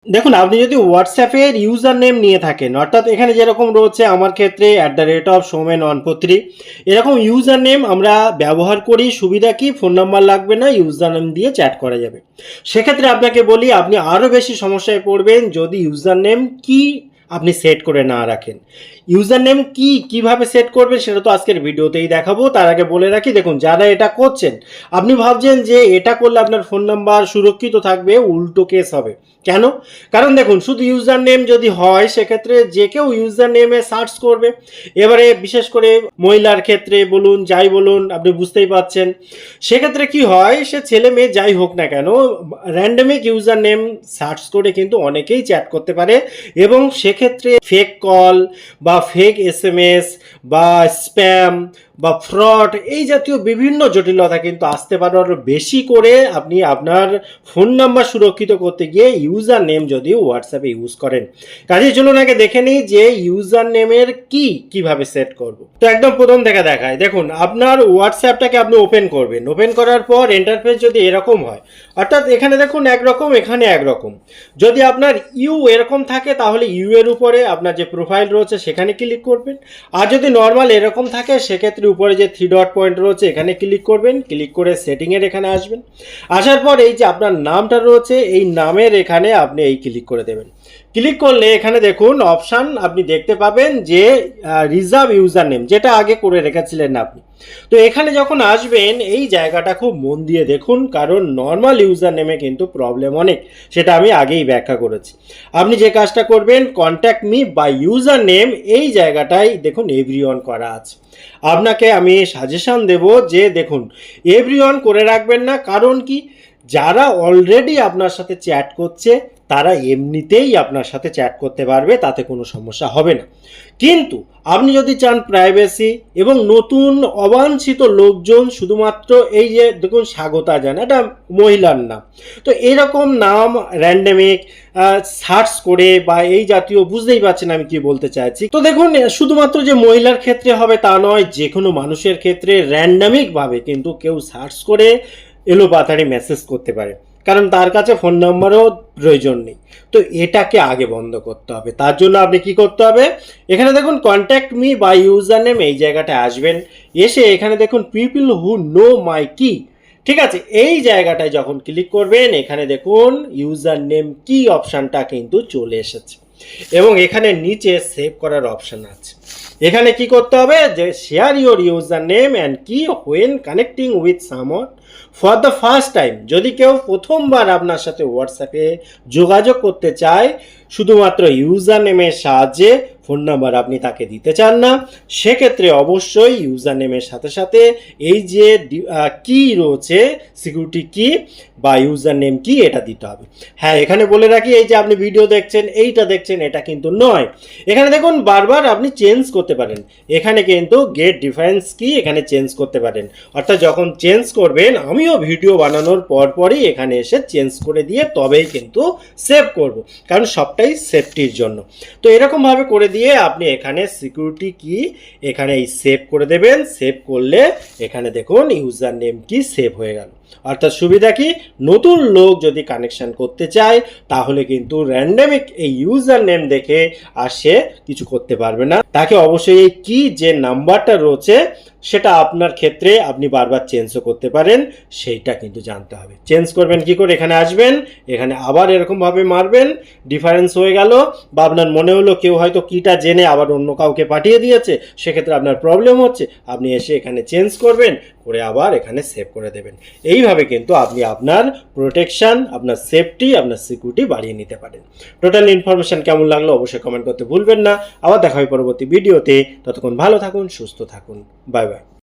দেখুন, আপনি যদি হোয়াটসঅ্যাপের ইউজার নেম নিয়ে থাকেন, অর্থাৎ এখানে যেরকম রয়েছে আমার ক্ষেত্রে @somen143, এরকম ইউজার নেম আমরা ব্যবহার করি। সুবিধা কি, ফোন নাম্বার লাগবে না, ইউজার নেম দিয়ে চ্যাট করা যাবে। সেক্ষেত্রে আপনাকে বলি, আপনি আরও বেশি সমস্যায় পড়বেন যদি ইউজার নেম কি আপনি সেট করে না রাখেন। ইউজার নেম কিভাবে সেট করবেন সেটা তো আজকের ভিডিওতেই দেখাবো। তার আগে বলে রাখি, দেখুন যারা এটা করছেন, আপনি ভাবছেন যে এটা করলে আপনার ফোন নাম্বার সুরক্ষিত থাকবে, উল্টো কেস হবে। কেন? কারণ দেখুন, শুধু ইউজার নেম যদি হয় সেক্ষেত্রে যে কেউ ইউজার নেমে সার্চ করবে। এবারে বিশেষ করে মহিলার ক্ষেত্রে বলুন, যাই বলুন, আপনি বুঝতেই পাচ্ছেন। সেক্ষেত্রে কি হয়, সে ছেলে মেয়ে যাই হোক না কেন, র্যান্ডমিক ইউজার নেম সার্চ করে কিন্তু অনেকেই চ্যাট করতে পারে। এবং সেক্ষেত্রে ফেক কল বা ফেক SMS বা স্প্যাম বা ফ্রড, এই জাতীয় বিভিন্ন জটিলতা কিন্তু আসতে পারে। আরও বেশি করে আপনি আপনার ফোন নাম্বার সুরক্ষিত করতে গিয়ে ইউজার নেম যদি হোয়াটসঅ্যাপে ইউজ করেন। কাজে চলুন আগে দেখে নিই যে ইউজার নেমের কিভাবে সেট করব। তো একদম প্রথম থেকে দেখায়, দেখুন আপনার হোয়াটসঅ্যাপটাকে আপনি ওপেন করবেন। ওপেন করার পর ইন্টারফেস যদি এরকম হয়, অর্থাৎ এখানে দেখুন একরকম, এখানে একরকম। যদি আপনার এরকম থাকে তাহলে এর উপরে আপনার যে প্রোফাইল রয়েছে সেখানে ক্লিক করবেন। আর যদি নর্মাল এরকম থাকে সেক্ষেত্রে উপরে যে 3 ডট পয়েন্ট রয়েছে এখানে ক্লিক করবেন। ক্লিক করে সেটিংয়ের এখানে আসবেন। আসার পর এই যে আপনার নামটা রয়েছে, এই নামের এখানে আপনি ক্লিক করে দেবেন। ক্লিক করলে এখানে দেখুন অপশান আপনি দেখতে পাবেন যে রিজার্ভ ইউজার নেম, যেটা আগে করে রেখেছিলেন আপনি। তো এখানে যখন আসবেন এই জায়গাটা খুব মন দিয়ে দেখুন, কারণ নর্মাল ইউজার নেমে কিন্তু প্রবলেম অনেক, সেটা আমি আগেই ব্যাখ্যা করেছি। আপনি যে কাজটা করবেন, contact me by user name, এই জায়গাটায় দেখুন এভরিওয়ান করা আছে। আপনাকে আমি সাজেশন দেব যে দেখুন এভরিওয়ান করে রাখবেন না। কারণ কি, যারা অলরেডি আপনার সাথে চ্যাট করছে তারা এমনিতেই আপনার সাথে চ্যাট করতে পারবে, তাতে কোনো সমস্যা হবে না। কিন্তু আপনি যদি চান প্রাইভেসি এবং নতুন অবাঞ্ছিত লোকজন, শুধুমাত্র এই যে দেখুন স্বাগতা জান, এটা মহিলার নাম, তো এরকম নাম র্যান্ডমিক সার্চ করে বা এই জাতীয়, বুঝতেই পারছেন আমি কি বলতে চাইছি। তো দেখুন, শুধুমাত্র যে মহিলার ক্ষেত্রে হবে তা নয়, যে কোনো মানুষের ক্ষেত্রে র্যান্ডমিকভাবে কিন্তু কেউ সার্চ করে এলোপাতাড়ি মেসেজ করতে পারে, কারণ তার কাছে ফোন নাম্বারও প্রয়োজন নেই। তো এটাকে আগে বন্ধ করতে হবে। তার জন্য আপনি কি করতে হবে, এখানে দেখুন contact me by user name, এই জায়গাটায় আসবেন। এসে এখানে দেখুন পিপল হু নো মাই কি, ঠিক আছে, এই জায়গাটায় যখন ক্লিক করবেন এখানে দেখুন ইউজার নেম কি অপশানটা কিন্তু চলে এসেছে এবং এখানে নিচে সেভ করার অপশান আছে। এখানে কি করতে হবে, যে share your user name and কি when connecting with someone for the first time. যদি কেউ প্রথমবার আপনার সাথে হোয়াটসঅ্যাপে যোগাযোগ করতে চায়, শুধুমাত্র ইউজার নেমের সাহায্যে, ফোন নাম্বার আপনি তাকে দিতে চান না, সেক্ষেত্রে অবশ্যই ইউজার নেমের সাথে সাথে এই যে কি রয়েছে, সিকিউরিটি কি বা ইউজার নেম কি, এটা দিতে হবে। হ্যাঁ, এখানে বলে রাখি, এই যে আপনি ভিডিও দেখছেন, এইটা দেখছেন, এটা কিন্তু নয়। এখানে দেখুন বারবার আপনি চেঞ্জ করতে পারেন। এখানে কিন্তু গেট ডিফারেন্স কি, এখানে চেঞ্জ করতে পারেন। অর্থাৎ যখন চেঞ্জ করবেন, আমিও ভিডিও বানানোর পরই এখানে এসে চেঞ্জ করে দিয়ে তবেই কিন্তু সেভ করব, কারণ সবটাই সেফটির জন্য। তো এরকমভাবে করে দিয়ে আপনি এখানে সিকিউরিটি কি এখানে সেভ করে দেবেন। সেভ করলে এখানে দেখুন ইউজার নেম কি সেভ হয়ে গেল। অর্থাৎ সুবিধা কি, নতুন লোক যদি কানেকশন করতে চায় তাহলে কিন্তু র্যান্ডমিক এই ইউজার নেম দেখে আর সে কিছু করতে পারবে না। তাকে অবশ্যই এই কি যে নাম্বারটা রয়েছে সেটা আপনার ক্ষেত্রে আপনি বারবার চেঞ্জও করতে পারেন, সেইটা কিন্তু জানতে হবে। চেঞ্জ করবেন কি করে, এখানে আসবেন, এখানে আবার এরকমভাবে মারবেন, ডিফারেন্স হয়ে গেল, বা আপনার মনে হলো কেউ হয়তো কিটা জেনে আবার অন্য কাউকে পাঠিয়ে দিয়েছে, সেক্ষেত্রে আপনার প্রবলেম হচ্ছে, আপনি এসে এখানে চেঞ্জ করবেন, করে আবার এখানে সেভ করে দেবেন। এইভাবে কিন্তু আপনি আপনার প্রোটেকশন, আপনার সেফটি, আপনার সিকিউরিটি বাড়িয়ে নিতে পারেন। টোটাল ইনফরমেশন কেমন লাগলো অবশ্যই কমেন্ট করতে ভুলবেন না। আবার দেখা হবে পরবর্তী ভিডিওতে। ততক্ষণ ভালো থাকুন, সুস্থ থাকুন, বাই বাই।